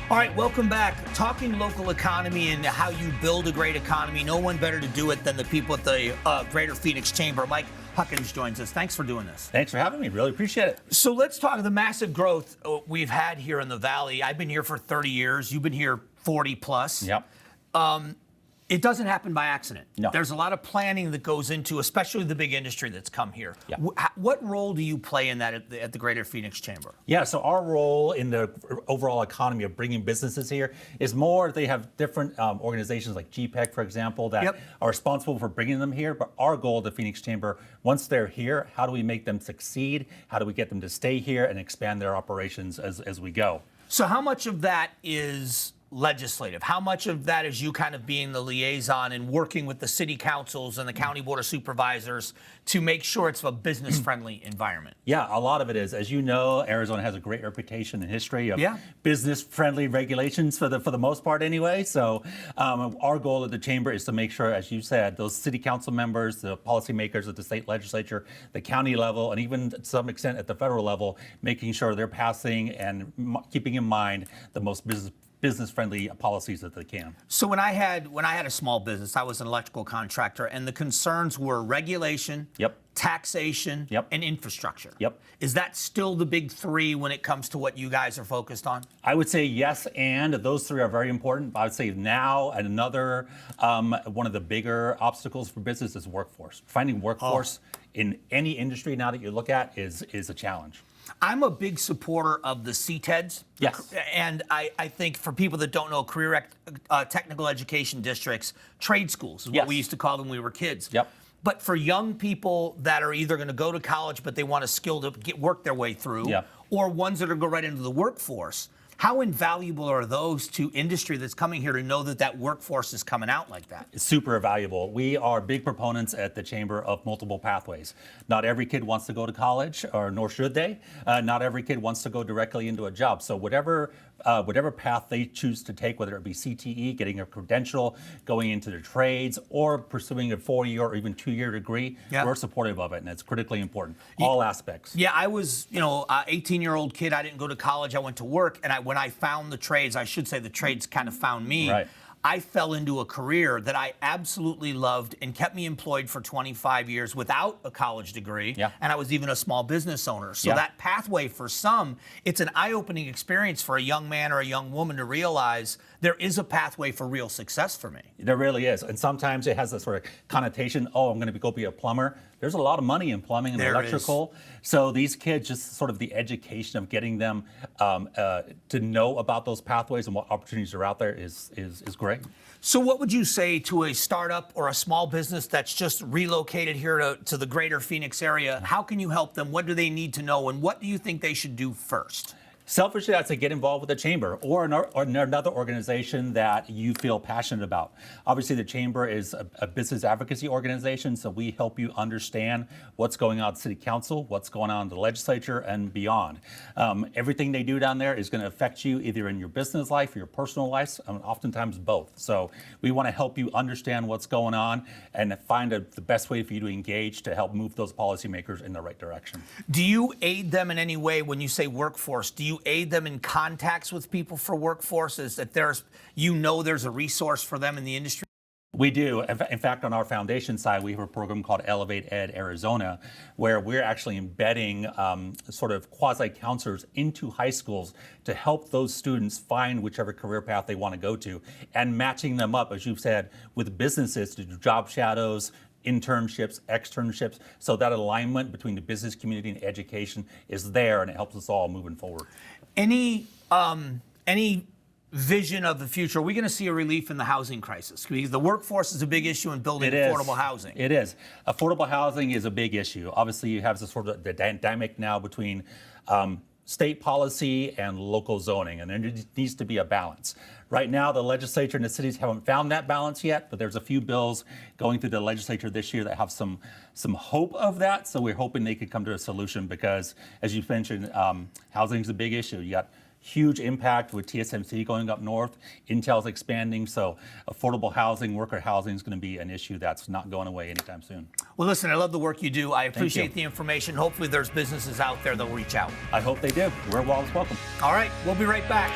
All right, welcome back. Talking local economy and how you build a great economy. No one better to do it than the people at the Greater Phoenix Chamber. Mike Huckins joins us. Thanks for doing this. Thanks for having me. Really appreciate it. So let's talk the massive growth we've had here in the Valley. I've been here for 30 years. You've been here 40 plus. Yep. It doesn't happen by accident. No. There's a lot of planning that goes into, especially the big industry that's come here. Yeah. What role do you play in that at the Greater Phoenix Chamber? Yeah, so our role in the overall economy of bringing businesses here is more, they have different organizations like GPEC, for example, that are responsible for bringing them here. But our goal at the Phoenix Chamber, once they're here, how do we make them succeed? How do we get them to stay here and expand their operations as we go? So how much of that is legislative? How much of that is you kind of being the liaison and working with the city councils and the county board of supervisors to make sure it's a business-friendly environment? Yeah, a lot of it is. As you know, Arizona has a great reputation and history of business-friendly regulations for the most part anyway. So our goal at the chamber is to make sure, as you said, those city council members, the policymakers at the state legislature, the county level, and even to some extent at the federal level, making sure they're passing and keeping in mind the most business-friendly policies that they can. So when I had a small business, I was an electrical contractor, and the concerns were regulation, taxation, and infrastructure. Is that still the big three when it comes to what you guys are focused on? I would say yes, and those three are very important. But I would say now another one of the bigger obstacles for business is workforce. Finding workforce in any industry now that you look at is a challenge. I'm a big supporter of the CTEDs. Yes. And I think for people that don't know, career technical education districts, trade schools is what we used to call them when we were kids. But for young people that are either going to go to college, but they want a skill to work their way through, or ones that are going to go right into the workforce, how invaluable are those to industry that's coming here to know that workforce is coming out like that? It's super valuable. We are big proponents at the Chamber of multiple pathways. Not every kid wants to go to college, or nor should they. Not every kid wants to go directly into a job. So whatever path they choose to take, whether it be CTE, getting a credential, going into the trades, or pursuing a 4-year or even 2-year degree, we're supportive of it, and it's critically important. All aspects. Yeah, I was, an 18-year-old kid. I didn't go to college. I went to work, and when I found the trades, I should say the trades kind of found me. I fell into a career that I absolutely loved and kept me employed for 25 years without a college degree. And I was even a small business owner. So that pathway for some, it's an eye-opening experience for a young man or a young woman to realize there is a pathway for real success for me. There really is. And sometimes it has a sort of connotation, I'm going to go be a plumber. There's a lot of money in plumbing and electrical. So these kids, just sort of the education of getting them to know about those pathways and what opportunities are out there is great. So what would you say to a startup or a small business that's just relocated here to the greater Phoenix area? How can you help them? What do they need to know? And what do you think they should do first? Selfishly, I'd say get involved with the Chamber or another organization that you feel passionate about. Obviously, the Chamber is a business advocacy organization, so we help you understand what's going on at City Council, what's going on in the legislature, and beyond. Everything they do down there is going to affect you either in your business life or your personal life, and oftentimes both. So we want to help you understand what's going on and find the best way for you to engage to help move those policymakers in the right direction. Do you aid them in any way when you say workforce? Do you aid them in contacts with people for workforces, that there's a resource for them in the industry? We do. In fact, on our foundation side, we have a program called Elevate Ed Arizona, where we're actually embedding sort of quasi-counselors into high schools to help those students find whichever career path they want to go to, and matching them up, as you've said, with businesses to do job shadows, internships, externships, so that alignment between the business community and education is there, and it helps us all moving forward. Any vision of the future? Are we going to see a relief in the housing crisis? Because the workforce is a big issue in building affordable housing. It is. Affordable housing is a big issue. Obviously, you have this sort of the dynamic now between state policy and local zoning, and there needs to be a balance. Right now, the legislature and the cities haven't found that balance yet, but there's a few bills going through the legislature this year that have some hope of that. So we're hoping they could come to a solution because, as you mentioned, housing is a big issue. You got huge impact with TSMC going up north, Intel's expanding, so affordable housing, worker housing is going to be an issue that's not going away anytime soon. Well, listen, I love the work you do. I appreciate the information. Hopefully there's businesses out there that will reach out. I hope they do. We're always welcome. All right, we'll be right back.